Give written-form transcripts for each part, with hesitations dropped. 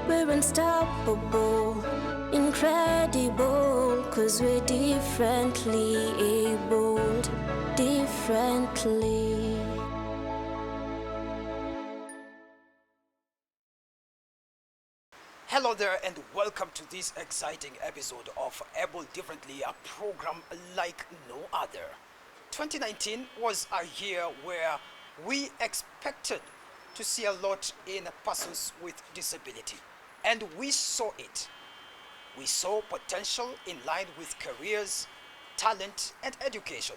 We're unstoppable, incredible, 'cause we're differently abled, differently. Hello there and welcome to this exciting episode of Able Differently, a program like no other. 2019 was a year where we expected to see a lot in persons with disability, and we saw it. We saw potential in line with careers, talent, and education.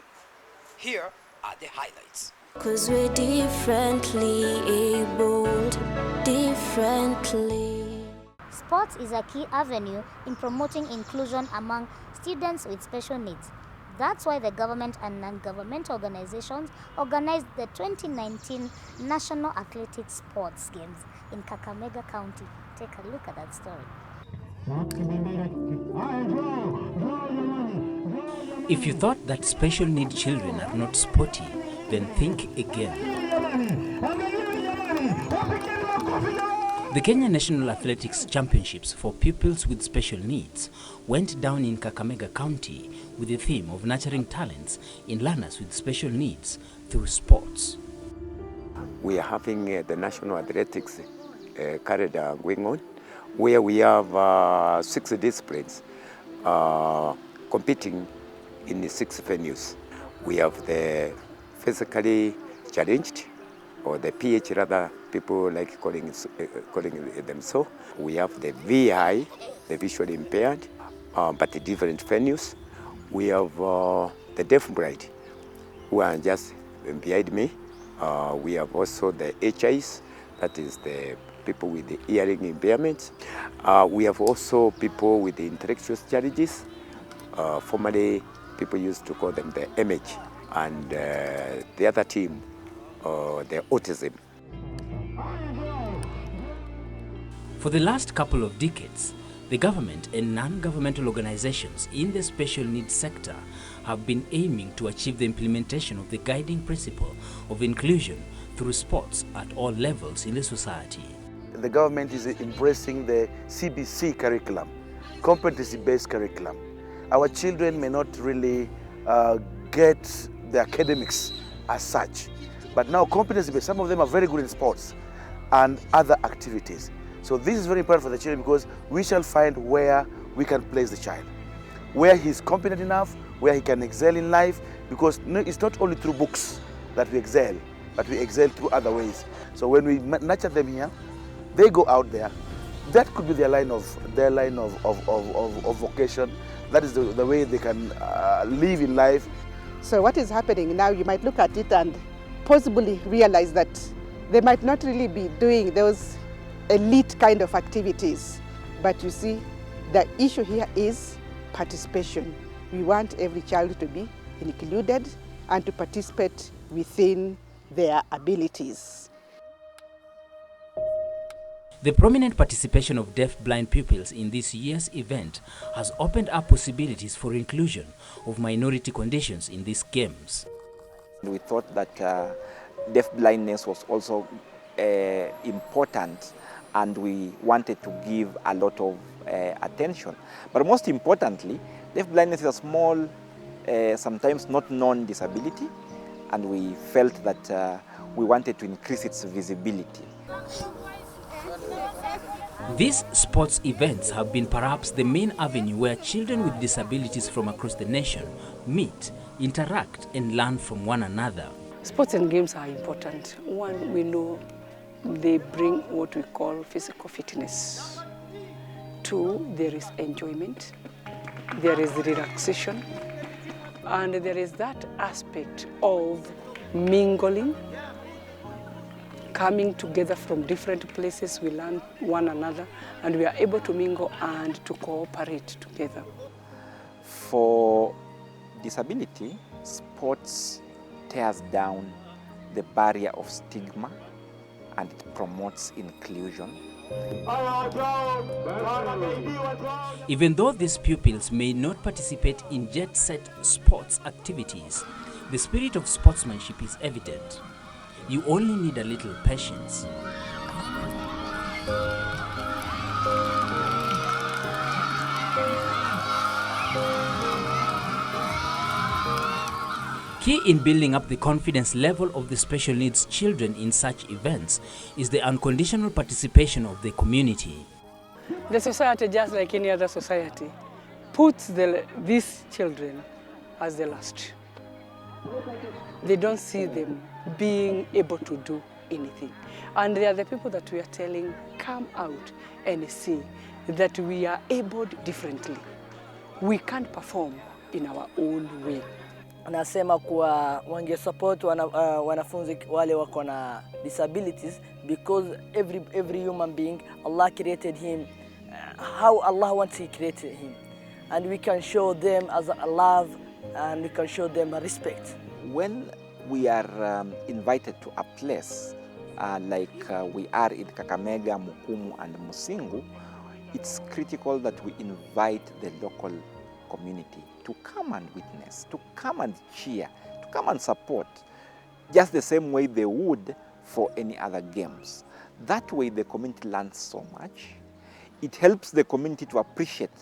Here are the highlights. 'Cause we're differently abled, differently. Sports is a key avenue in promoting inclusion among students with special needs. That's why the government and non-government organizations organized the 2019 National Athletic Sports Games in Kakamega County. Take a look at that story. If you thought that special need children are not sporty, then think again. The Kenya National Athletics Championships for pupils with special needs went down in Kakamega County with the theme of nurturing talents in learners with special needs through sports. We are having the National Athletics corridor going on, where we have 6 disciplines competing in the 6 venues. We have the physically challenged, or the PH rather, people like calling them so. We have the VI, the visually impaired, but the different venues. We have the deaf bride, who are just behind me. We have also the HIs, that is the people with the hearing impairments. We have also people with the intellectual challenges. Formerly, people used to call them the MH. And the other team, the autism. For the last couple of decades, the government and non-governmental organizations in the special needs sector have been aiming to achieve the implementation of the guiding principle of inclusion through sports at all levels in the society. The government is embracing the CBC curriculum, competency-based curriculum. Our children may not really get the academics as such, but now competency-based, some of them are very good in sports and other activities. So this is very important for the children, because we shall find where we can place the child, where he's competent enough, where he can excel in life, because it's not only through books that we excel, but we excel through other ways. So when we nurture them here, they go out there. That could be their line of vocation. That is the way they can live in life. So what is happening now, you might look at it and possibly realize that they might not really be doing those elite kind of activities. But you see, the issue here is participation. We want every child to be included and to participate within their abilities. The prominent participation of deaf-blind pupils in this year's event has opened up possibilities for inclusion of minority conditions in these games. We thought that deaf-blindness was also important, and we wanted to give a lot of attention. But most importantly, deaf-blindness is a small, sometimes not known disability, and we felt that we wanted to increase its visibility. These sports events have been perhaps the main avenue where children with disabilities from across the nation meet, interact, and learn from one another. Sports and games are important. One, we know they bring what we call physical fitness. 2, there is enjoyment, there is relaxation, and there is that aspect of mingling, coming together from different places. We learn one another, and we are able to mingle and to cooperate together. For disability, sports tears down the barrier of stigma, and it promotes inclusion. Even though these pupils may not participate in jet-set sports activities, the spirit of sportsmanship is evident. You only need a little patience. Key in building up the confidence level of the special needs children in such events is the unconditional participation of the community. The society, just like any other society, puts these children as the last. They don't see them being able to do anything. And they are the people that we are telling, come out and see that we are abled differently. We can't perform in our own way. Anasema kuwa wange support wanafunzi wale wako na disabilities, because every human being, Allah created him how Allah wants He created him, and we can show them as a love, and we can show them a respect. When we are invited to a place like we are in Kakamega, Mukumu and Musingu, it's critical that we invite the local community to come and witness, to come and cheer, to come and support, just the same way they would for any other games. That way the community learns so much. It helps the community to appreciate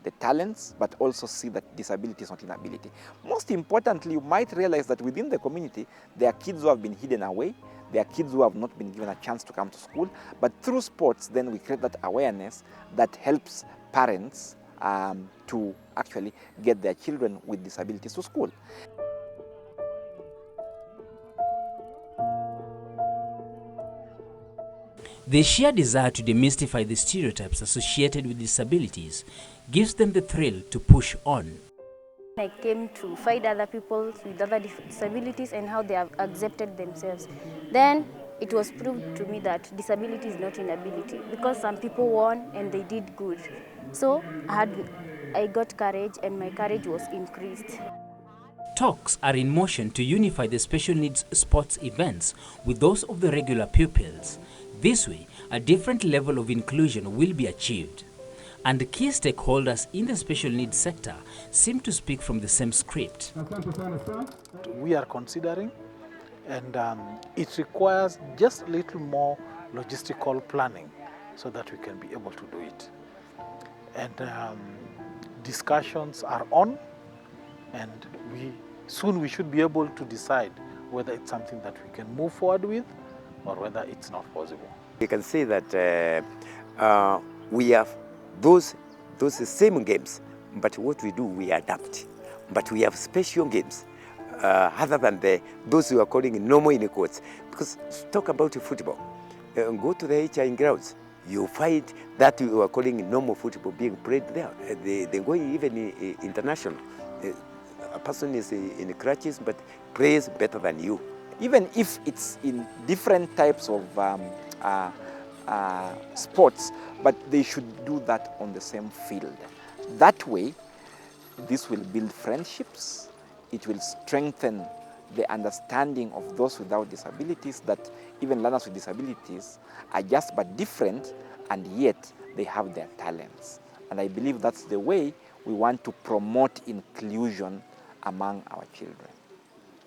the talents, but also see that disability is not inability. Most importantly, you might realize that within the community, there are kids who have been hidden away, there are kids who have not been given a chance to come to school, but through sports, then we create that awareness that helps parents to actually get their children with disabilities to school. The sheer desire to demystify the stereotypes associated with disabilities gives them the thrill to push on. I came to find other people with other disabilities and how they have accepted themselves. Then it was proved to me that disability is not inability, because some people won and they did good. So I got courage, and my courage was increased. Talks are in motion to unify the special needs sports events with those of the regular pupils. This way, a different level of inclusion will be achieved. And key stakeholders in the special needs sector seem to speak from the same script. We are considering, and it requires just a little more logistical planning so that we can be able to do it. And discussions are on, and soon we should be able to decide whether it's something that we can move forward with or whether it's not possible. You can say that we have those same games, but what we do, we adapt. But we have special games other than those who are calling normal in quotes. Because talk about football, go to the HI grounds, you find that you are calling normal football being played there. They go even international. A person is in crutches but plays better than you. Even if it's in different types of sports, but they should do that on the same field. That way, this will build friendships, it will strengthen the understanding of those without disabilities, that even learners with disabilities are just but different, and yet they have their talents. And I believe that's the way we want to promote inclusion among our children.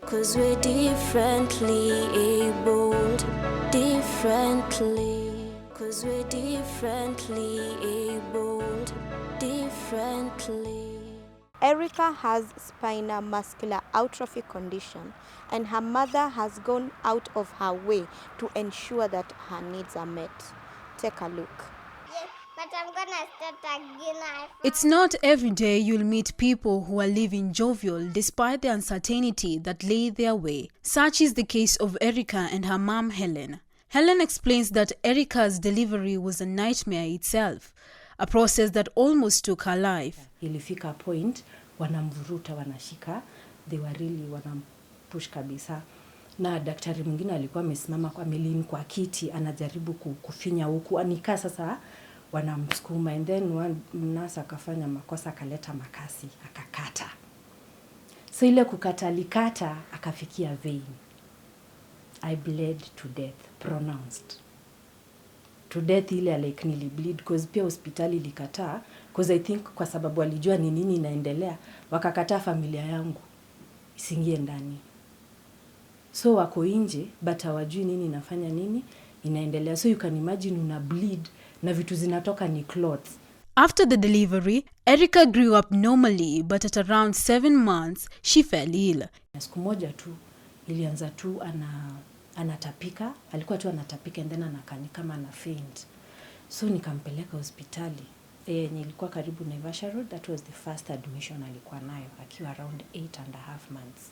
'Cause we're differently abled, differently. 'Cause we're differently abled, differently. Erica has spinal muscular atrophy condition, and her mother has gone out of her way to ensure that her needs are met. Take a look. But I'm gonna start again. It's not every day you'll meet people who are living jovial despite the uncertainty that lay their way. Such is the case of Erica and her mom, Helen. Helen explains that Erica's delivery was a nightmare itself, a process that almost took her life. Ilifika point, wanamvuruta, wanashika, they were really wanampush kabisa. Na daktari mwingine alikuwa amesimama kwa melini kwa kiti, anajaribu kufinya huku, anikaa sasa wanamsukuma, and then one nurse akafanya makosa, akaleta makasi, akakata. So ile kukata alikata, akafikia vein. I bled to death, pronounced. To death ile like nilibleed, cause pia hospitali ilikataa, cause I think kwa sababu walijua ni nini inaendelea, wakakataa familia yangu isingie ndani. So wako nje, but hawajui nini inafanya nini inaendelea. So you can imagine una bleed na vitu zinatoka ni clots. After the delivery, Erica grew up normally, but at around 7 months, she fell ill. Siku moja tu ilianza tu anatapika, alikuwa tu anatapika and then anakani kama ana faint. So nikampeleka hospitali. Nilikuwa karibu Naivasha Road, that was the first admission alikuwa nayo akiwa around 8.5 months.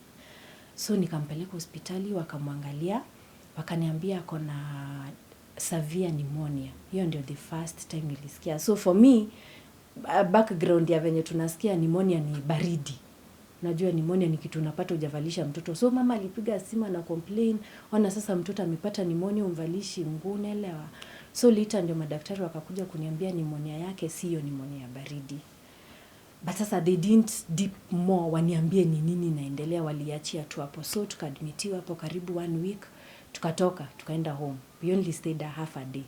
So nikampeleka hospitali, wakamwangalia, wakaniambia akona severe pneumonia. Hiyo ndio the first time nilisikia. So for me, background ya venye tunasikia pneumonia ni baridi. Unajua pneumonia ni kitu unapata hujavalisha mtoto. So mama alipiga simu na complain, ona sasa mtoto amepata pneumonia, umvalishi mguu, unaelewa. So later ndio madaktari wakakuja kuniambia pneumonia yake sio pneumonia ya baridi. But sasa they didn't deep more waniambie ni nini inaendelea, waliachia tu hapo. So tukaadmitiwa hapo karibu 1 week, tukatoka, tukaenda home. We only stayed a half a day.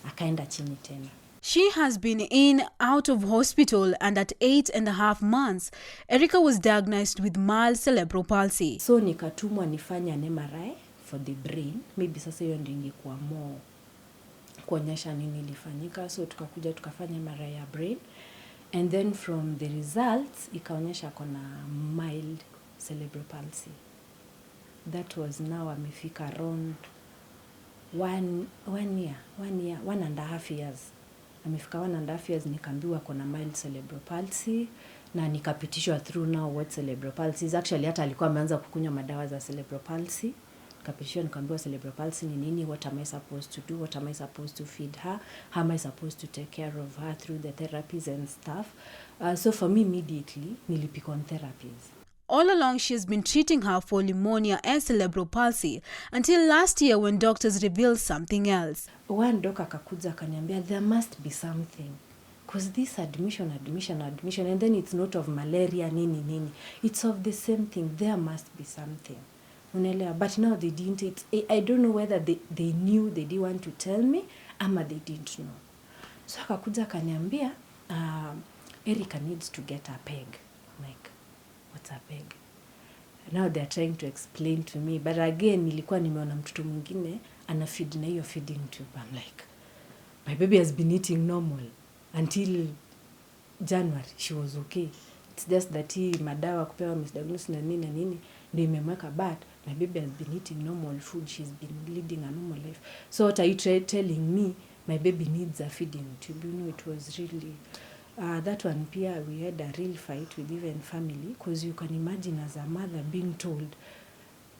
Akaenda chini tena. She has been in, out of hospital, and at 8.5 months, Erica was diagnosed with mild cerebral palsy. So nikatumwa nifanye an MRI for the brain. Maybe sasa hiyo ndio ingekuwa more kuonyesha nini ilifanyika. So tukakuja tukafanya MRI ya brain. And then from the results, ikaonyesha kuna mild cerebral palsy. That was now amefika around 1.5 years. Amefika 1.5 years, nikaambiwa kuna mild cerebral palsy na nikapitishwa through now what cerebral palsy is. Actually hata alikuwa ameanza kukunywa madawa za cerebral palsy. Nikapitishwa nikaambiwa cerebral palsy ni nini, what am I supposed to do, what am I supposed to feed her, how am I supposed to take care of her through the therapies and stuff. So for me immediately nilipick on therapies. All along, she has been treating her for pneumonia and cerebral palsy until last year when doctors revealed something else. One doctor akakuja akaniambia there must be something. Because this admission, and then it's not of malaria, nini. It's of the same thing. There must be something. But now they didn't. I don't know whether they knew, they didn't want to tell me, ama they didn't know. So akakuja akaniambia, Erica needs to get a peg. I'm like, what's a peg? Now they're trying to explain to me. But again, nilikuwa nimeona mtoto mwingine ana feed na hiyo feeding tube. I'm like, my baby has been eating normal until January. She was okay. It's just that hii madawa kupewa misdiagnosis na nini ndio imemweka bad. My baby has been eating normal food. She's been leading a normal life. So what are you telling me? My baby needs a feeding tube. You know, it was really... that one pia we had a real fight with even family, because you can imagine as a mother being told,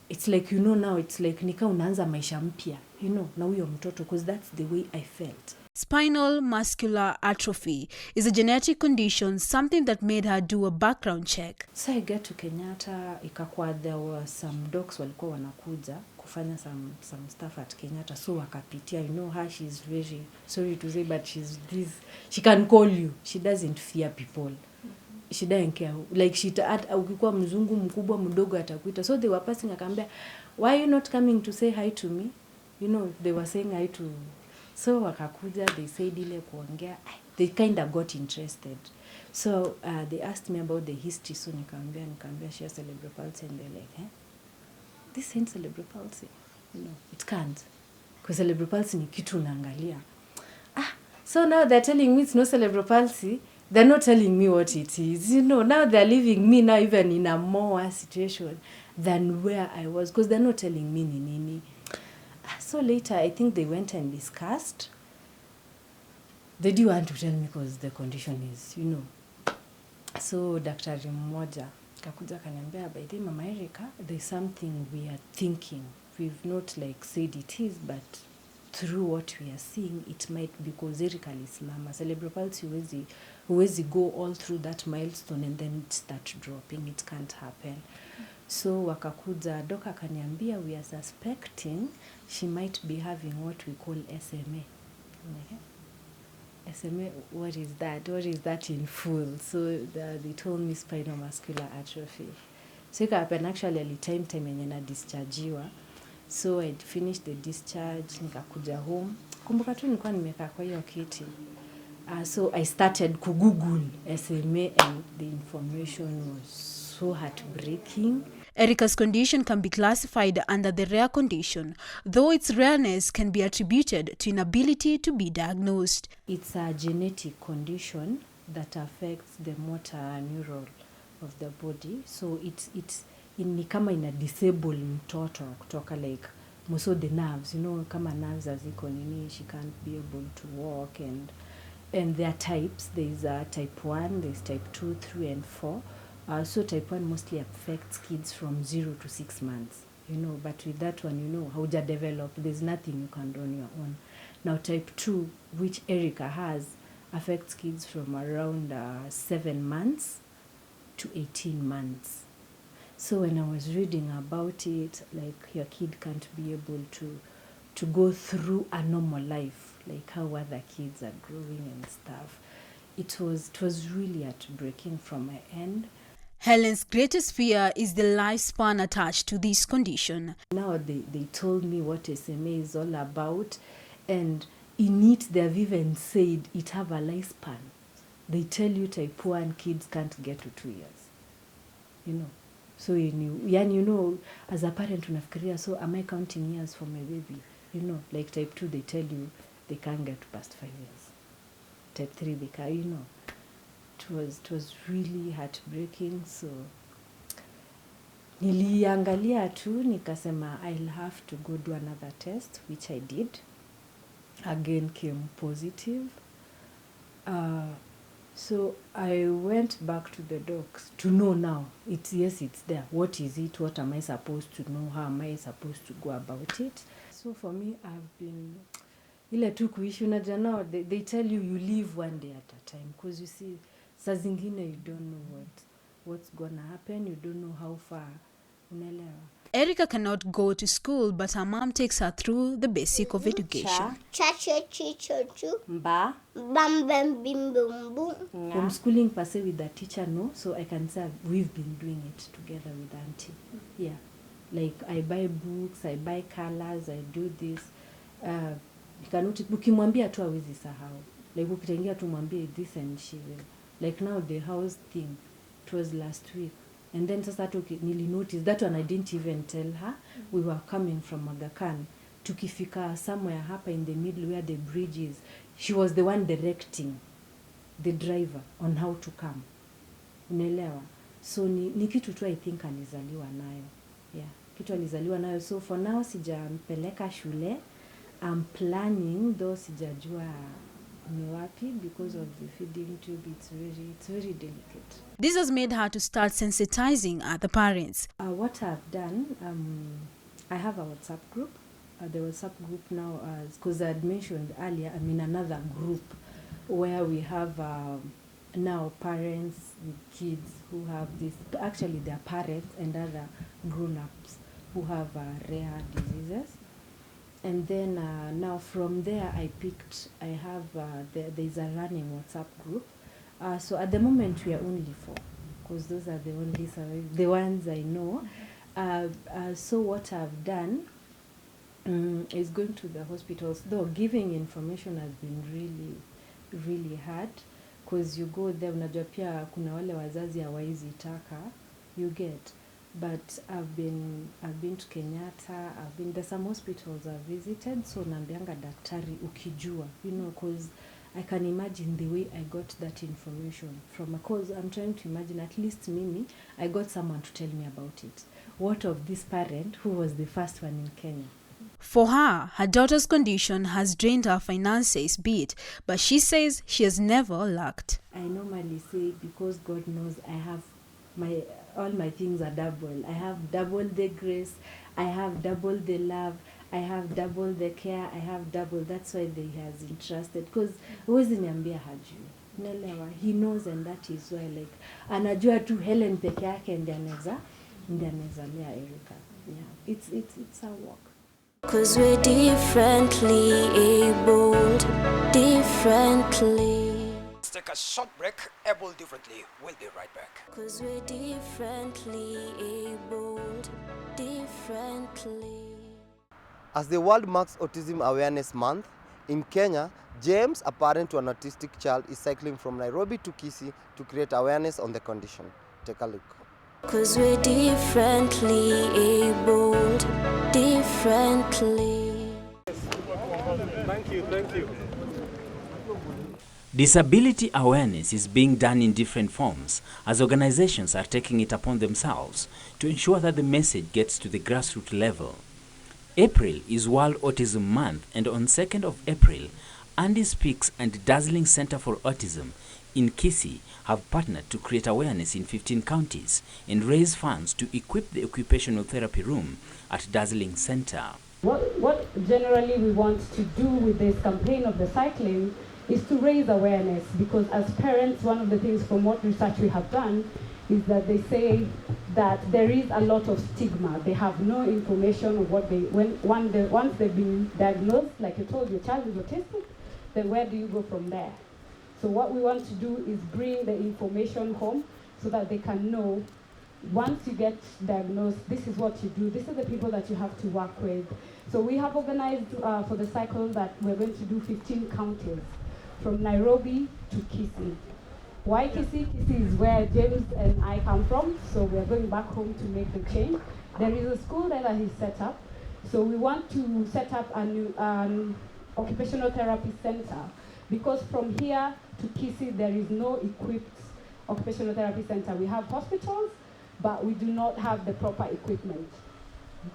it's like, you know, now it's like nika unaanza maisha mpya, you know, na huyo mtoto, because that's the way I felt. Spinal muscular atrophy is a genetic condition, something that made her do a background check. So I get to Kenyatta, ikakuwa there were some docs walikuwa wanakuja kufanya some stuff at Kenyatta, so wakapitia, you know her, she's very, sorry to say, but she's this, she can call you, she doesn't fear people. She doesn't care, like ukikuwa mzungu mkubwa mdogo atakuita. So they were passing, akaambia, why are you not coming to say hi to me? You know, they were saying hi to... So wakakuja, they said ile kuongea, they kind of got interested. So they asked me about the history, so nikaambia she has cerebral palsy, and they're like, this ain't cerebral palsy. No, it can't. Because cerebral palsy ni kitu unaangalia. So now they're telling me it's no cerebral palsy. They're not telling me what it is. You know, now they're leaving me now even in a more situation than where I was. Because they're not telling me nini. So later, I think they went and discussed. They didn't want to tell me because the condition is, you know. So Dr. Mmoja kakuja kaniambia, by the Mama Erica, there's something we are thinking. We've not like said it is, but through what we are seeing, it might be because Erica alisimama. Cerebral palsy huwezi go all through that milestone and then start dropping. It can't happen. So wakakuja, doka kaniambia, we are suspecting she might be having what we call SMA. SMA, what is that? What is that in full? So they told me spinal muscular atrophy. So it happened actually time yenye na dischargiwa. So I finished the discharge, nikakuja home. Kumbuka tu nilikuwa nimekaa kwa hiyo kiti. So I started to Google SMA, and the information was so heartbreaking. Erica's condition can be classified under the rare condition, though its rareness can be attributed to inability to be diagnosed. It's a genetic condition that affects the motor neuron of the body. So it's ni kama ina disable mtoto kutoka like most of the nerves, kama nerves haziko nini, she can't be able to walk, and there are types. There's type 1, there's type 2, 3 and 4. So type 1 mostly affects kids from 0 to 6 months, but with that one, hauja develop, there's nothing you can do on your own. Now type 2, which Erica has, affects kids from around 7 months to 18 months. So when I was reading about it, like your kid can't be able to go through a normal life, like how other kids are growing and stuff, it was really heartbreaking from my end. Helen's greatest fear is the lifespan attached to this condition. Now they told me what SMA is all about, and in it they have even said it have a lifespan. They tell you type 1 kids can't get to 2 years. So as a parent unafikiria, so am I counting years for my baby? Like type 2 they tell you they can't get past 5 years. Type 3 they can, It was really heartbreaking. So niliangalia tu nikasema I'll have to go do another test, which I did. Again came positive. So I went back to the docs to know now. It's there. What is it? What am I supposed to know? How am I supposed to go about it? So for me, I've been ile tu kuishi unajua, they tell you live one day at a time, because you see saa zingine you don't know what's gonna happen, you don't know how far, unaelewa. Erica cannot go to school, but her mom takes her through the basic of education. Homeschooling per se with the teacher, no. So I can say we've been doing it together with auntie. Yeah. Like I buy books, I buy colors, I do this. Ukimwambia tu hawezi sahau. Like ukitengia tu mwambie this and she will. Like now the house thing, it was last week. And then sasa nili notice that one I didn't even tell her. We were coming from Aga Khan. Tukifika somewhere hapa in the middle where the bridge is, she was the one directing the driver on how to come. Unaelewa? So ni kitu tu I think alizaliwa nayo. Yeah, kitu alizaliwa nayo. So for now sijampeleka shule. I'm planning, though sijajua ni wapi, because of the feeding tube. It's very delicate. This has made her to start sensitizing other parents. What I've done, I have a WhatsApp group. The WhatsApp group now, because I had mentioned earlier, I'm in another group where we have now parents with kids who have this. Actually, they are parents and other grown-ups who have rare diseases. And then now from there there's a running WhatsApp group. So at the moment we are only 4, because those are the only the ones I know. So what I've done is going to the hospitals, though giving information has been really hard, because you go there, unajua pia kuna wale wazazi hawaizi taka, you get. But I've been to Kenyatta, there's some hospitals I've visited, so naambianga daktari ukijua, because I can imagine the way I got that information from, because I'm trying to imagine, at least mimi, I got someone to tell me about it. What of this parent who was the first one in Kenya? For her daughter's condition has drained her finances a bit, but she says she has never lacked. I normally say, because God knows I have all my things are double. I have double the grace, I have double the love, I have double the care, I have double. That's why they has entrusted, because huwezi niambia hajui. Unaelewa? He knows, and that is why, like, anajua tu Helen peke yake ndiye anaweza lea Erica. Yeah, it's a work. Cause we're differently abled, differently. Let's take a short break. Able Differently. We'll be right back. Cause we're differently abled, differently. As the world marks Autism Awareness Month, in Kenya, James, a parent to an autistic child, is cycling from Nairobi to Kisii to create awareness on the condition. Take a look. 'Cause we're differently abled, differently. Thank you. Disability awareness is being done in different forms as organizations are taking it upon themselves to ensure that the message gets to the grassroots level. April is World Autism Month, and on 2nd of April, Andy Speaks and Dazzling Center for Autism in Kisii have partnered to create awareness in 15 counties and raise funds to equip the occupational therapy room at Dazzling Center. What generally we want to do with this campaign of the cycling is to raise awareness, because as parents, one of the things from what research we have done is that they say that there is a lot of stigma. They have no information of what once they've been diagnosed, like you told your child is autistic, then where do you go from there? So what we want to do is bring the information home so that they can know, once you get diagnosed, this is what you do, these are the people that you have to work with. So we have organized for the cycle that we're going to do 15 counties, from Nairobi to Kisii. Why Kisii? Kisii is where James and I come from, so we're going back home to make the change. There is a school there that he's set up, so we want to set up a new occupational therapy center, because from here to Kisii there is no equipped occupational therapy center. We have hospitals, but we do not have the proper equipment.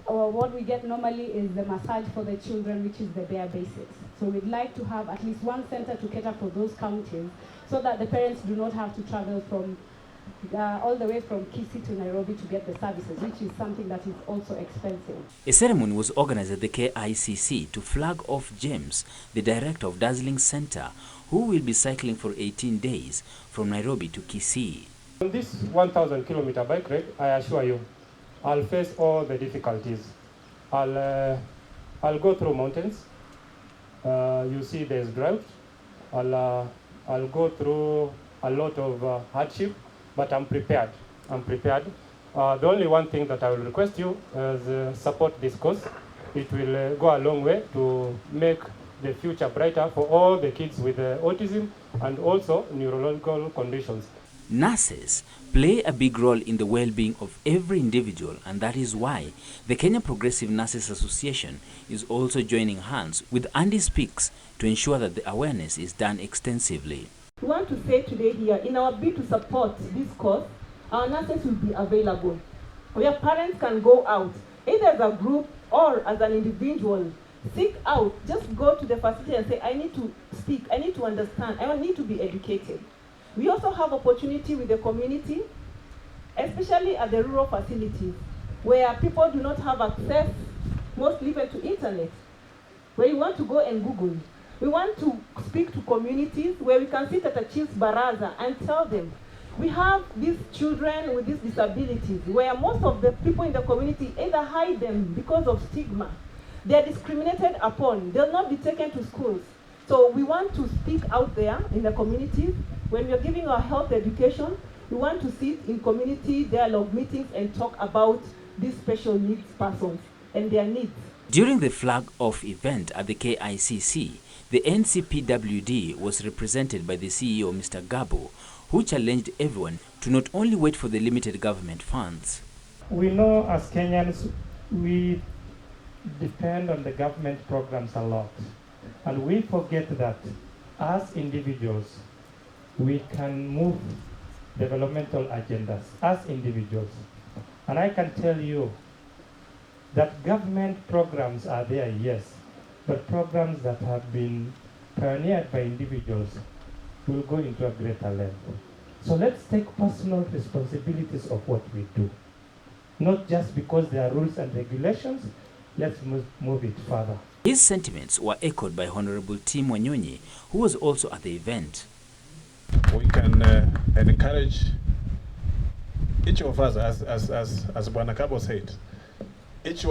What we get normally is the massage for the children, which is the bare basics. So we'd like to have at least one center to cater for those counties, so that the parents do not have to travel from all the way from Kisii to Nairobi to get the services, which is something that is also expensive. A ceremony was organized at the KICC to flag off James, the director of Dazzling Center, who will be cycling for 18 days from Nairobi to Kisii. On this 1,000-kilometer bike ride, I assure you, I'll face all the difficulties. I'll go through mountains. You see there's drought. I'll go through a lot of hardship, but I'm prepared. The only one thing that I will request you is support this cause. It will go a long way to make the future brighter for all the kids with autism and also neurological conditions. Nurses play a big role in the well-being of every individual, and that is why the Kenya Progressive Nurses Association is also joining hands with Andy Speaks to ensure that the awareness is done extensively. We want to say today here, in our bid to support this cause, our nurses will be available, where parents can go out, either as a group or as an individual, seek out, just go to the facility and say, I need to speak, I need to understand, I need to be educated. We also have opportunity with the community, especially at the rural facilities, where people do not have access, mostly even to internet, where you want to go and Google. We want to speak to communities where we can sit at a chief's baraza and tell them, we have these children with these disabilities, where most of the people in the community either hide them because of stigma. They are discriminated upon. They'll not be taken to schools. So we want to speak out there in the communities. When we are giving our health education, we want to sit in community dialogue meetings and talk about these special needs persons and their needs. During the flag-off event at the KICC, the NCPWD was represented by the CEO, Mr. Gabo, who challenged everyone to not only wait for the limited government funds. We know as Kenyans, we depend on the government programs a lot. And we forget that as individuals, we can move developmental agendas as individuals. And I can tell you that government programs are there, yes, but programs that have been pioneered by individuals will go into a greater level. So let's take personal responsibilities of what we do. Not just because there are rules and regulations, let's move it further. His sentiments were echoed by Honorable Tim Wanyonyi, who was also at the event. We can encourage each of us, as Bwana Kabo said, each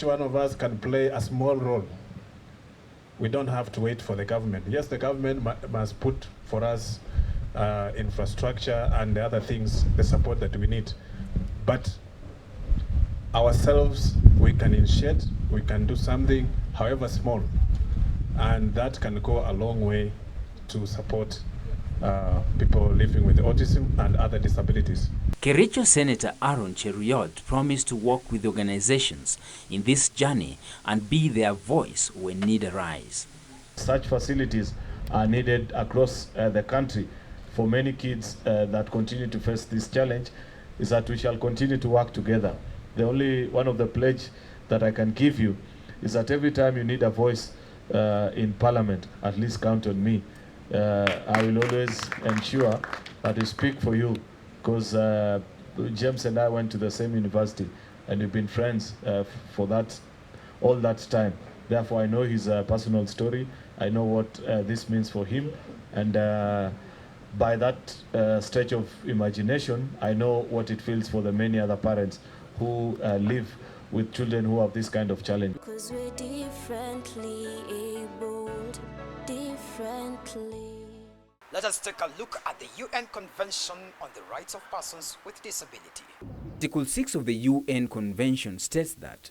one of us can play a small role. We don't have to wait for the government. Yes, the government must put for us infrastructure and the other things, the support that we need. But ourselves, we can initiate, we can do something, however small, and that can go a long way to support people living with autism and other disabilities. Kericho Senator Aaron Cheruyot promised to work with organizations in this journey and be their voice when need arise. Such facilities are needed across the country for many kids that continue to face this challenge. Is that we shall continue to work together. The only one of the pledge that I can give you is that every time you need a voice in Parliament, at least count on me. I will always ensure that I speak for you, because James and I went to the same university and we've been friends for all that time. Therefore, I know his personal story. I know what this means for him, and by that stretch of imagination, I know what it feels for the many other parents who live with children who have this kind of challenge. Because we're differently abled, differently. Let us take a look at the UN Convention on the Rights of Persons with Disability. Article 6 of the UN Convention states that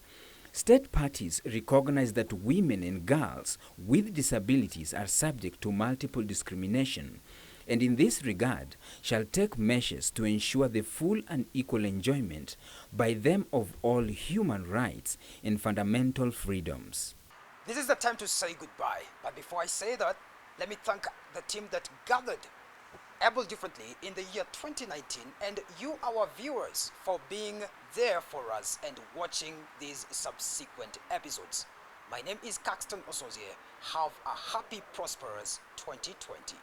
state parties recognize that women and girls with disabilities are subject to multiple discrimination, and in this regard shall take measures to ensure the full and equal enjoyment by them of all human rights and fundamental freedoms. This is the time to say goodbye, but before I say that, let me thank the team that gathered Able Differently in the year 2019, and you, our viewers, for being there for us and watching these subsequent episodes. My name is Caxton Osozie. Have a happy, prosperous 2020.